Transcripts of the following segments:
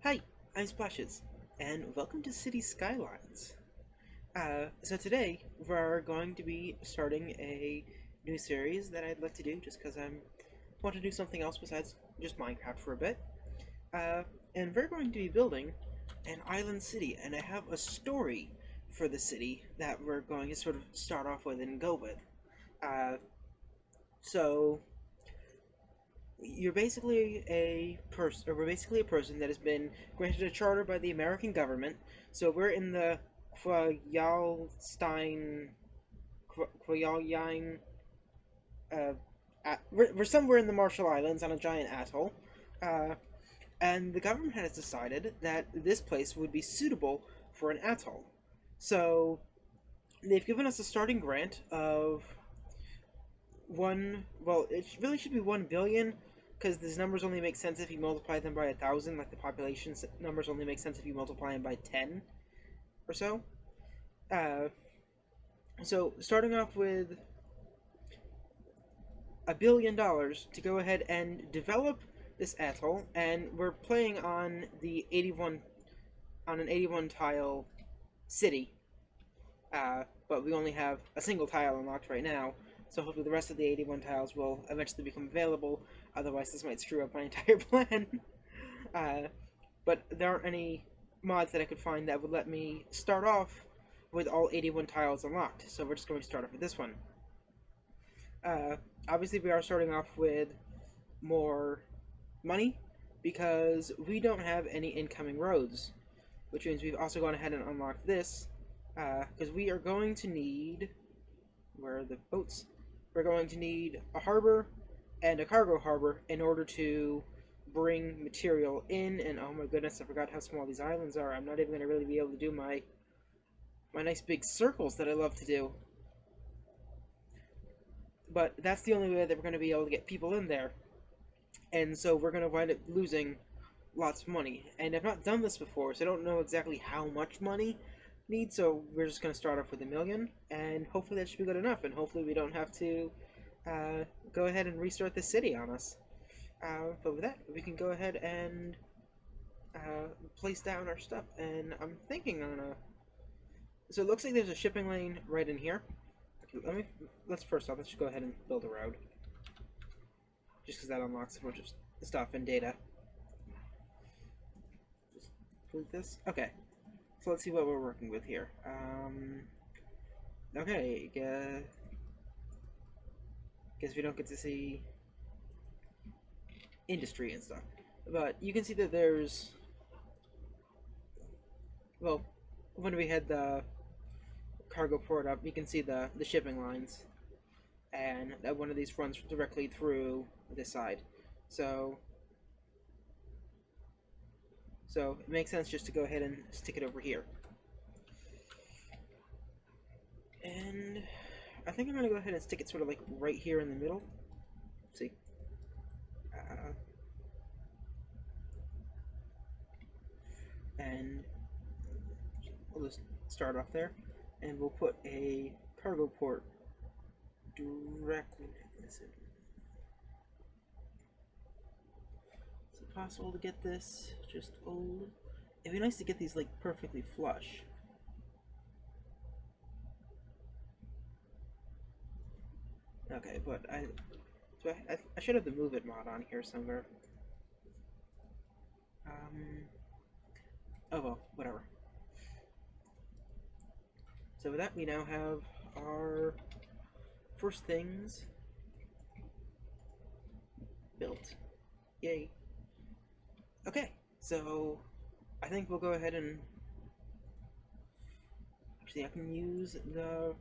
Hi, I'm Splashes, and welcome to City Skylines. So today we're going to be starting a new series that I'd like to do just because I want to do something else besides just Minecraft for a bit. Uh, and we're going to be building an island city, and I have a story for the city that we're going to sort of start off with and go with. Uh, so you're basically a person, or we're basically a person that has been granted a charter by the American government. So we're in the Kwajalein, uh, we're somewhere in the Marshall Islands on a giant atoll, uh, and the government has decided that this place would be suitable for an atoll. So they've given us a starting grant of one. Well, it really should be 1 billion, because these numbers only make sense if you multiply them by 1,000. Like the population numbers only make sense if you multiply them by 10 or so. Uh, so starting off with $1 billion to go ahead and develop this atoll, and we're playing on the 81 on an 81 tile city, but we only have a single tile unlocked right now. So hopefully the rest of the 81 tiles will eventually become available. Otherwise, this might screw up my entire plan. uh, but there aren't any mods that I could find that would let me start off with all 81 tiles unlocked. So we're just going to start off with this one. Uh, Obviously, we are starting off with more money because we don't have any incoming roads, which means we've also gone ahead and unlocked this because we are going to need, where are the boats? We're going to need a harbor and a cargo harbor in order to bring material in. And oh my goodness, I forgot how small these islands are. I'm not even going to really be able to do my nice big circles that I love to do. But that's the only way that we're going to be able to get people in there. And so we're going to wind up losing lots of money. And I've not done this before, so I don't know exactly how much money need, so we're just going to start off with 1 million, and hopefully that should be good enough, and hopefully we don't have to go ahead and restart the city on us. But with that, we can go ahead and place down our stuff, and I'm thinking on a... So it looks like there's a shipping lane right in here. Let's first off, let's just go ahead and build a road. Just because that unlocks a bunch of stuff and data. Just delete this. Okay. So let's see what we're working with here. Okay, guess we don't get to see industry and stuff. But you can see that there's... Well, when we had the cargo port up, you can see the shipping lines. And that one of these runs directly through this side. So it makes sense just to go ahead and stick it over here. And I think I'm going to go ahead and stick it sort of like right here in the middle. Let's see. And we'll just start off there. And we'll put a cargo port directly... Is it possible to get this just old? It'd be nice to get these like perfectly flush. Okay, but I should have the move it mod on here somewhere. Oh well, whatever. So with that, we now have our first things built. Yay. Okay, so I think we'll go ahead and... Actually, I can use the...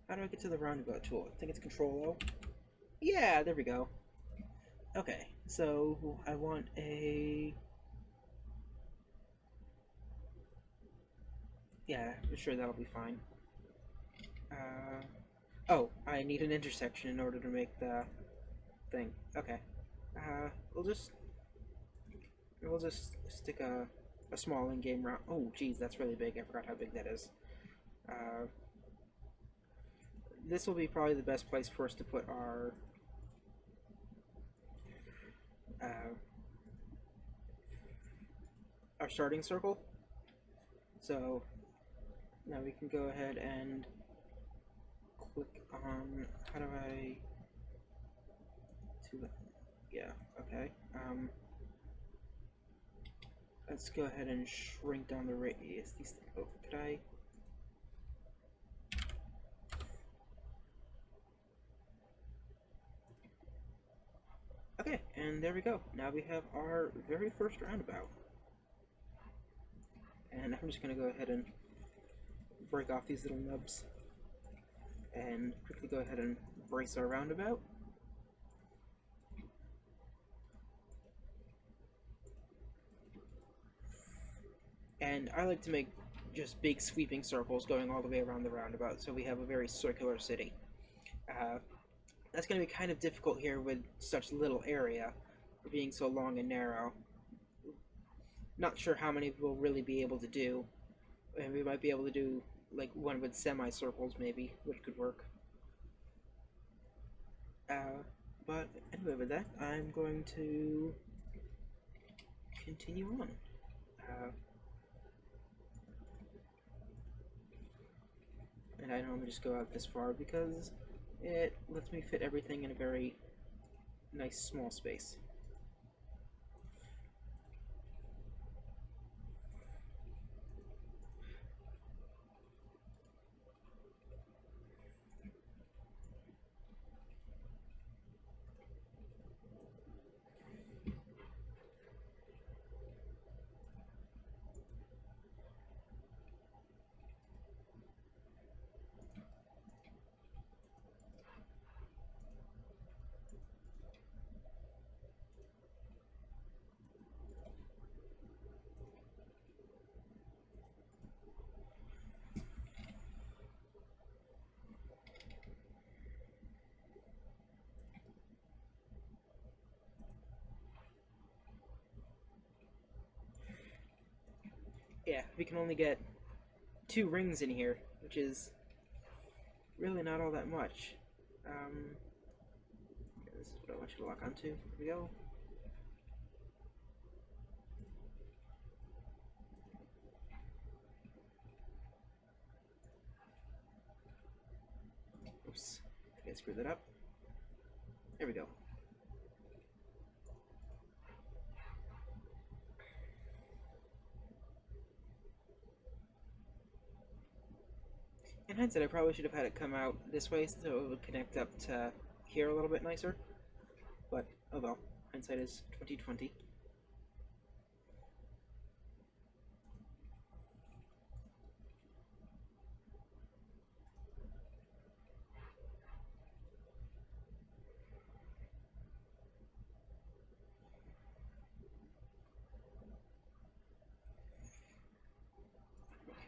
How do I get to the roundabout tool? I think it's Control-O. Yeah, there we go. Okay, so I want a... Yeah, I'm sure that'll be fine. Oh, I need an intersection in order to make the thing. Okay. We'll just stick a small in-game round. Oh, geez, that's really big. I forgot how big that is. This will be probably the best place for us to put our our starting circle. So now we can go ahead and click on, how do I, yeah, okay. Let's go ahead and shrink down the radius. Oh, could I? Okay, and there we go. Now we have our very first roundabout. And I'm just going to go ahead and break off these little nubs and quickly go ahead and brace our roundabout. And I like to make just big sweeping circles going all the way around the roundabout, so we have a very circular city. That's going to be kind of difficult here with such little area, for being so long and narrow. Not sure how many we'll really be able to do. And we might be able to do like one with semicircles maybe, which could work. But anyway, with that, I'm going to continue on. And I normally just go out this far because it lets me fit everything in a very nice small space. Yeah, we can only get 2 rings in here, which is really not all that much. This is what I want you to lock onto. Here we go. Oops, I think I screwed that up. There we go. In hindsight, I probably should have had it come out this way so it would connect up to here a little bit nicer. But, oh well, hindsight is 20/20.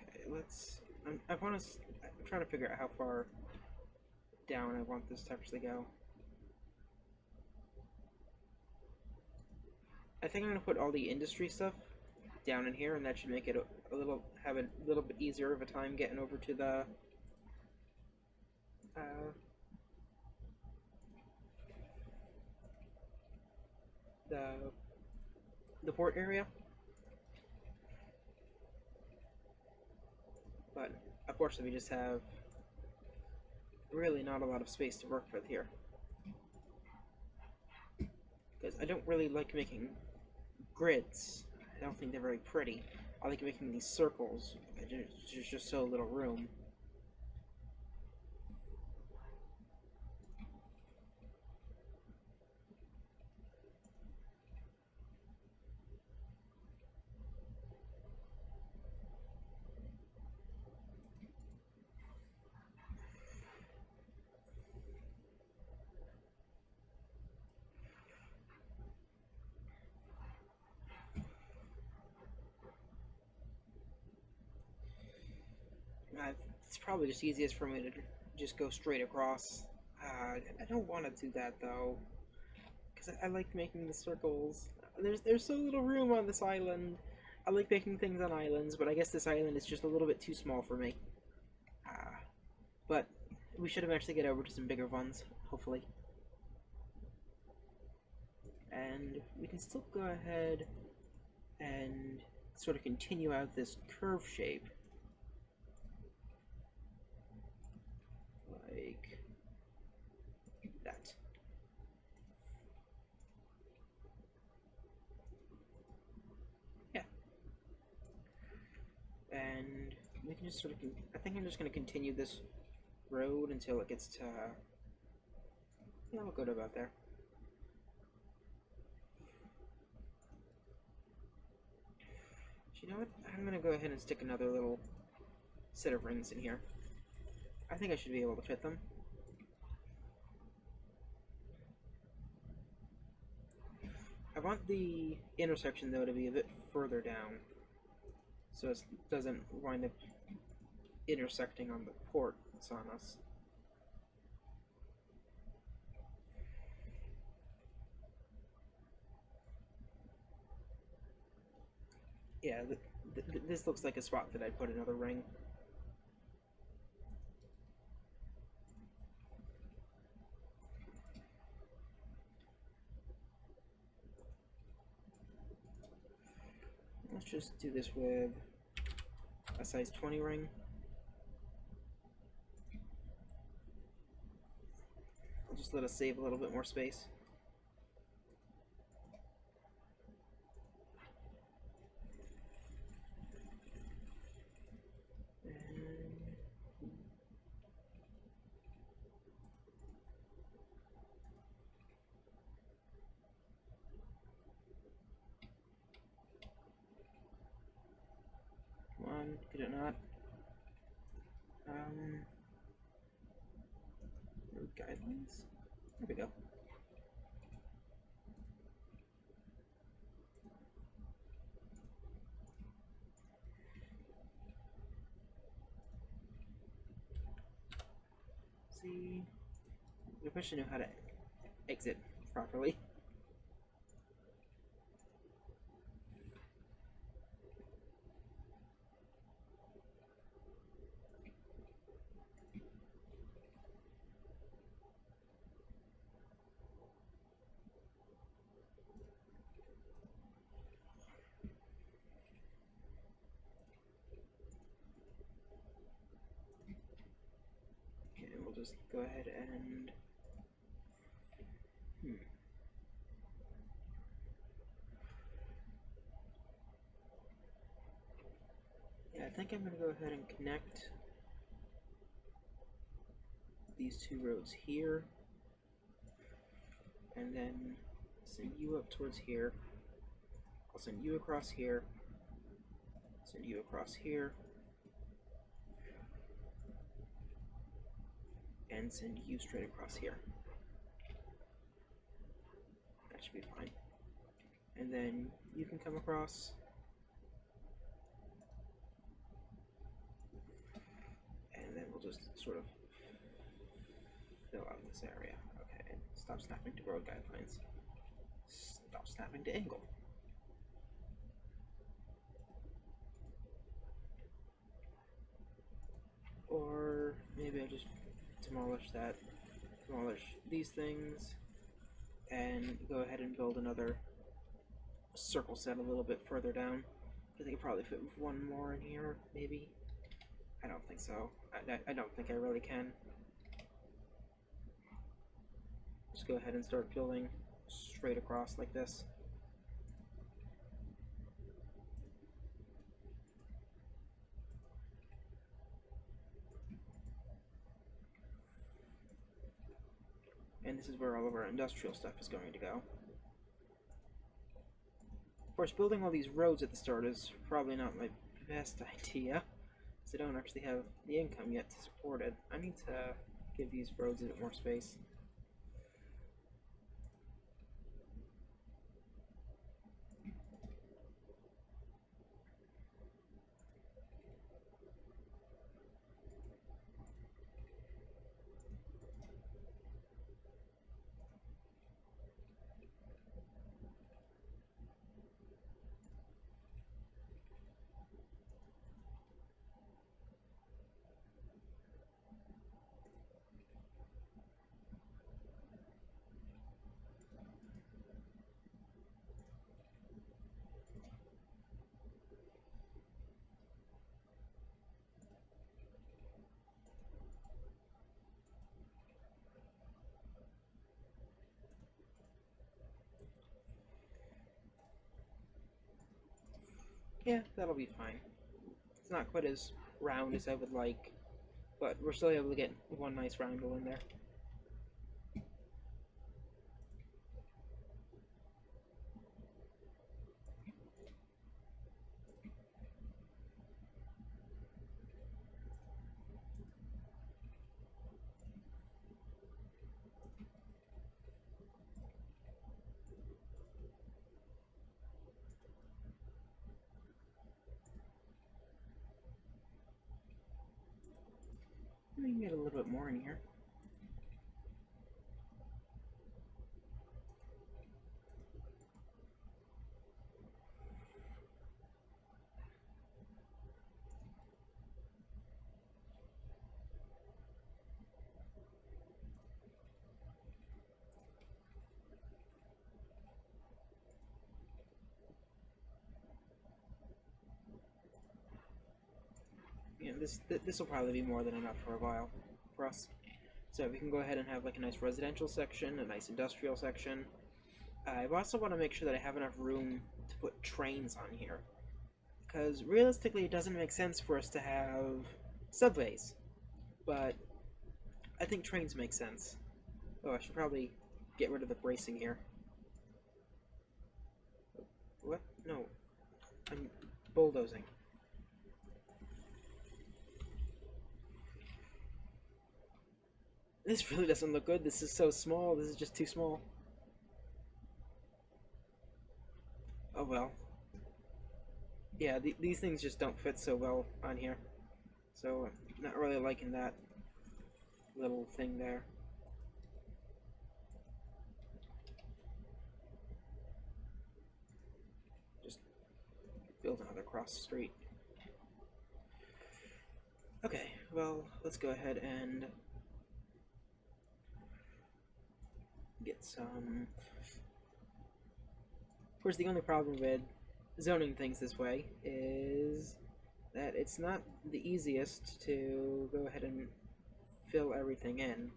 Okay, let's... I'm trying to figure out how far down I want this to actually go. I think I'm going to put all the industry stuff down in here, and that should make it have a little bit easier of a time getting over to the the port area. But unfortunately, we just have really not a lot of space to work with here, because I don't really like making grids. I don't think they're very pretty. I like making these circles. There's just so little room. It's probably just easiest for me to just go straight across. I don't want to do that though, because I like making the circles. There's so little room on this island. I like making things on islands, but I guess this island is just a little bit too small for me. But we should eventually get over to some bigger ones, hopefully. And we can still go ahead and sort of continue out this curve shape. Like that. Yeah. And we can just sort of, I think I'm just going to continue this road until it gets to, yeah, we'll go to about there. You know what? I'm going to go ahead and stick another little set of rings in here. I think I should be able to fit them. I want the intersection, though, to be a bit further down, so it doesn't wind up intersecting on the port that's on us. Yeah, this looks like a spot that I'd put another ring. Let's just do this with a size 20 ring. I'll just let us save a little bit more space. Come on, could it not? Road guidelines? There we go. See, I wish I knew how to exit properly. Okay, we'll just go ahead and yeah, I think I'm gonna go ahead and connect these two roads here, and then send you up towards here. I'll send you across here, send you across here, and send you straight across here. That should be fine. And then you can come across. And then we'll just sort of fill out this area. Okay, stop snapping to road guidelines. Stop snapping to angle. Or maybe I just demolish these things, and go ahead and build another circle set a little bit further down. I think I could probably fit one more in here, maybe. I don't think so. I don't think I really can. Just go ahead and start building straight across like this. And this is where all of our industrial stuff is going to go. Of course, building all these roads at the start is probably not my best idea, because I don't actually have the income yet to support it. I need to give these roads a bit more space. Yeah, that'll be fine. It's not quite as round as I would like, but we're still able to get one nice roundel in there. We can get a little bit more in here. This will probably be more than enough for a while for us. So we can go ahead and have like a nice residential section, a nice industrial section. I also want to make sure that I have enough room to put trains on here, because realistically it doesn't make sense for us to have subways, but I think trains make sense. Oh, I should probably get rid of the bracing here. What? No. I'm bulldozing. This really doesn't look good. This is so small. This is just too small. Oh well. Yeah, these things just don't fit so well on here. So, not really liking that little thing there. Just build another cross street. Okay, well, let's go ahead and get some. Of course, the only problem with zoning things this way is that it's not the easiest to go ahead and fill everything in.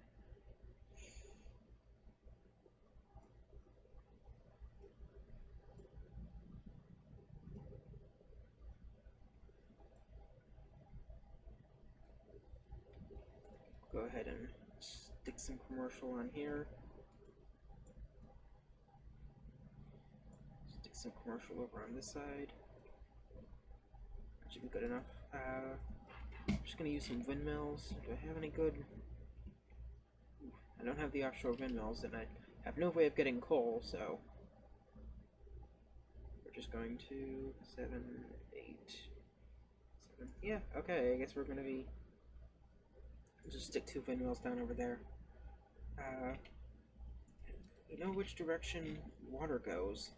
Go ahead and stick some commercial on here. Stick some commercial over on this side. That should be good enough. I'm just gonna use some windmills. Do I have any good? I don't have the offshore windmills, and I have no way of getting coal, so we're just going to 7, 8, 7. Yeah, okay. I guess we're gonna be just stick 2 windmills down over there. You know which direction water goes?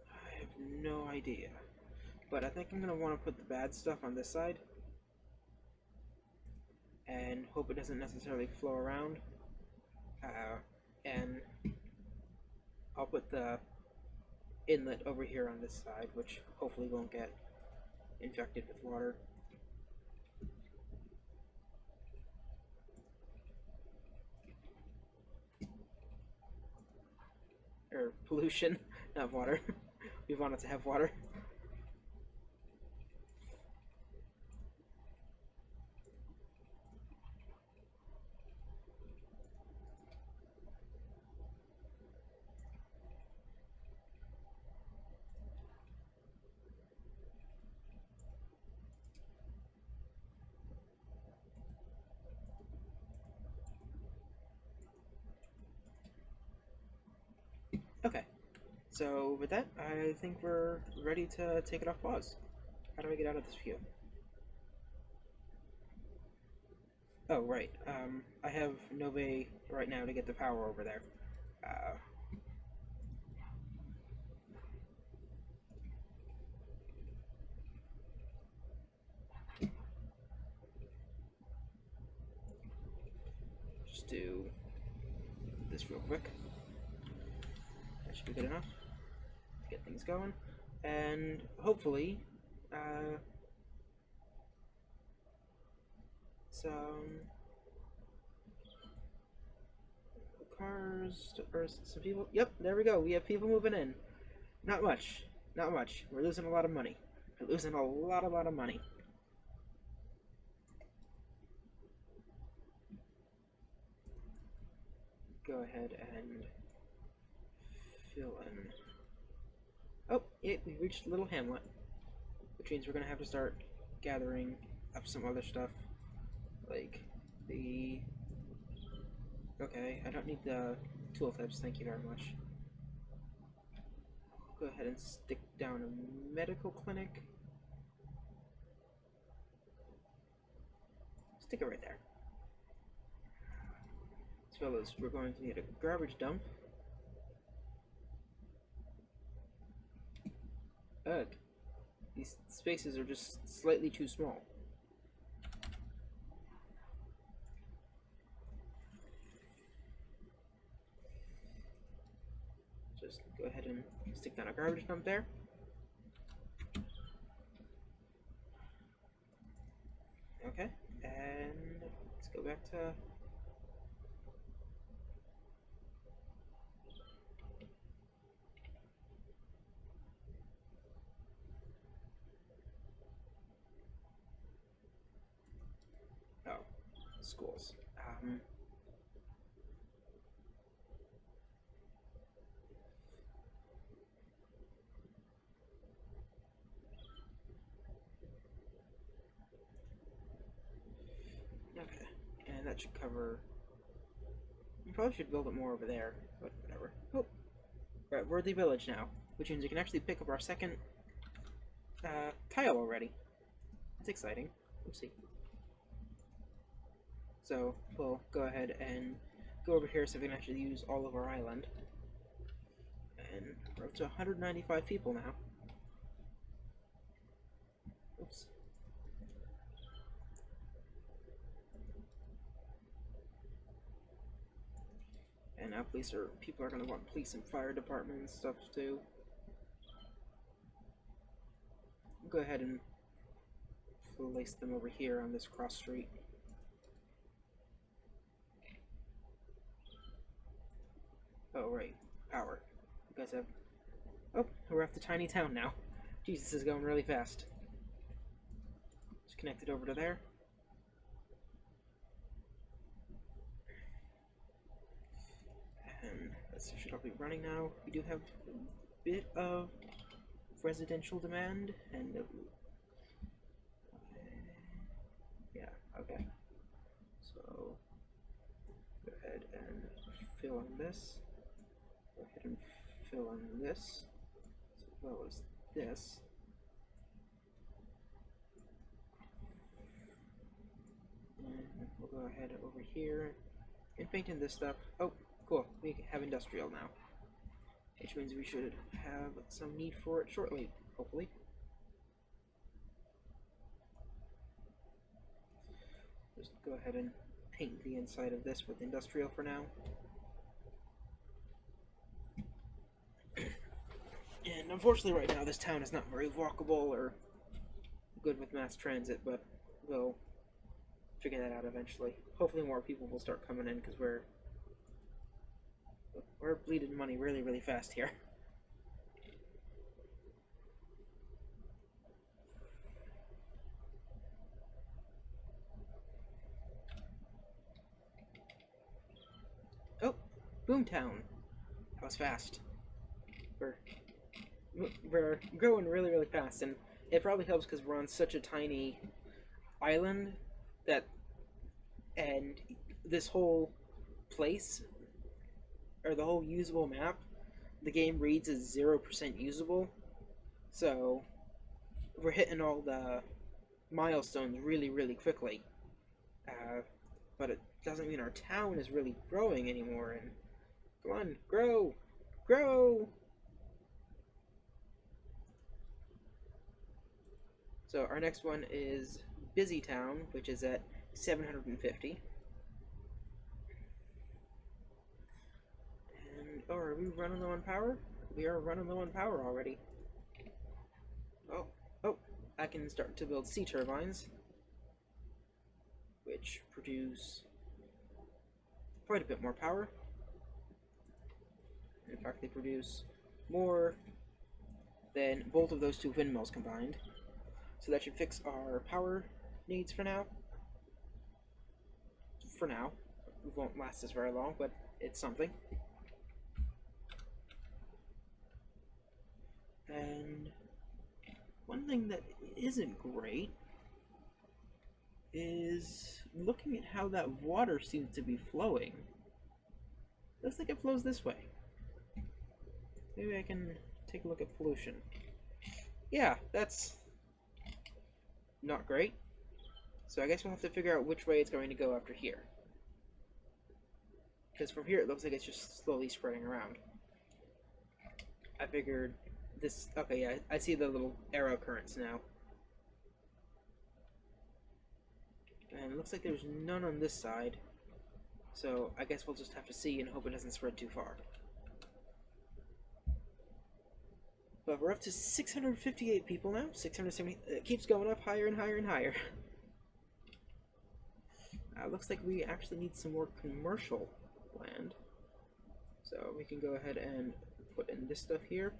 I have no idea. But I think I'm going to want to put the bad stuff on this side. And hope it doesn't necessarily flow around. And I'll put the inlet over here on this side, which hopefully won't get infected with water. Or pollution, not water. We want it to have water. Okay, so with that, I think we're ready to take it off pause. How do I get out of this view? Oh, right. I have no way right now to get the power over there. Uh, just do this real quick. That should be good enough to get things going. And hopefully, some cars or some people. Yep, there we go. We have people moving in. Not much. Not much. We're losing a lot of money. We're losing a lot of money. Go ahead and fill in. Oh, yeah, we reached a little hamlet, which means we're gonna have to start gathering up some other stuff, like the. Okay, I don't need the tooltips. Thank you very much. Go ahead and stick down a medical clinic. Stick it right there. As well as we're going to need a garbage dump. Ugh. These spaces are just slightly too small. Just go ahead and stick down a garbage dump there. Okay, and let's go back to... Oh, schools. Okay, and that should cover... You probably should build it more over there, but whatever. Oh, we're at Worthy Village now, which means we can actually pick up our second tile already. That's exciting. Oopsie. So we'll go ahead and go over here so we can actually use all of our island. And we're up to 195 people now. Oops. And now people are going to want police and fire department and stuff too. Go ahead and place them over here on this cross street. Oh, right. Power. You guys have... Oh, we're off to tiny town now. Jesus, this is going really fast. Just connect it over to there. And this should all be running now. We do have a bit of residential demand, and... yeah, okay. So, go ahead and fill in this. Go ahead and fill in this, as well as this. And we'll go ahead over here and paint in this stuff. Oh, cool. We have industrial now, which means we should have some need for it shortly, hopefully. Just go ahead and paint the inside of this with industrial for now. And unfortunately right now this town is not very walkable or good with mass transit, but we'll figure that out eventually. Hopefully more people will start coming in because we're bleeding money really fast here. Oh, Boomtown. That was fast. We're growing really fast, and it probably helps because we're on such a tiny island that, and this whole place, or the whole usable map, the game reads as 0% usable, so we're hitting all the milestones really quickly, but it doesn't mean our town is really growing anymore. And come on, grow! So our next one is Busy Town, which is at 750. And, oh, are we running low on power? We are running low on power already. Oh, I can start to build sea turbines, which produce quite a bit more power. In fact, they produce more then both of those two windmills combined. So that should fix our power needs for now. For now. It won't last us very long, but it's something. And one thing that isn't great is looking at how that water seems to be flowing. Looks like it flows this way. Maybe I can take a look at pollution. Yeah, that's not great. So I guess we'll have to figure out which way it's going to go after here. Because from here it looks like it's just slowly spreading around. I figured this... Okay, yeah, I see the little arrow currents now. And it looks like there's none on this side. So I guess we'll just have to see and hope it doesn't spread too far. But we're up to 658 people now. 670. It keeps going up higher and higher and higher. Looks like we actually need some more commercial land. So we can go ahead and put in this stuff here.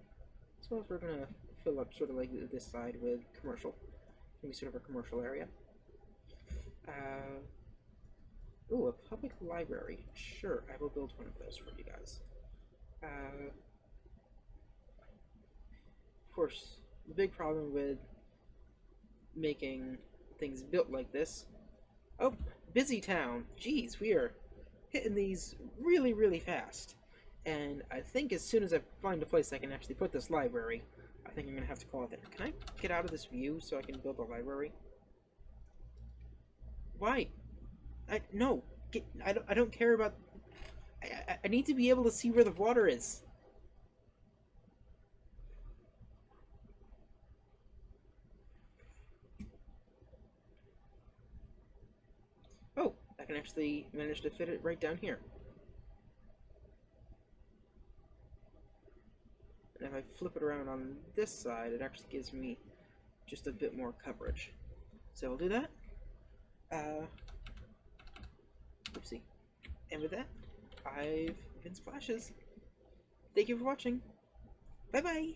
As well as we're going to fill up sort of like this side with commercial. Maybe sort of a commercial area. Ooh, a public library. Sure, I will build one of those for you guys. Of course, the big problem with making things built like this... Oh, busy town. Jeez, we are hitting these really, really fast. And I think as soon as I find a place I can actually put this library, I think I'm going to have to call it there. Can I get out of this view so I can build a library? Why? No. I don't care about... I need to be able to see where the water is. Oh, I can actually manage to fit it right down here. And if I flip it around on this side, it actually gives me just a bit more coverage. So we'll do that. Oopsie. And with that, I've been Splashes. Thank you for watching. Bye-bye!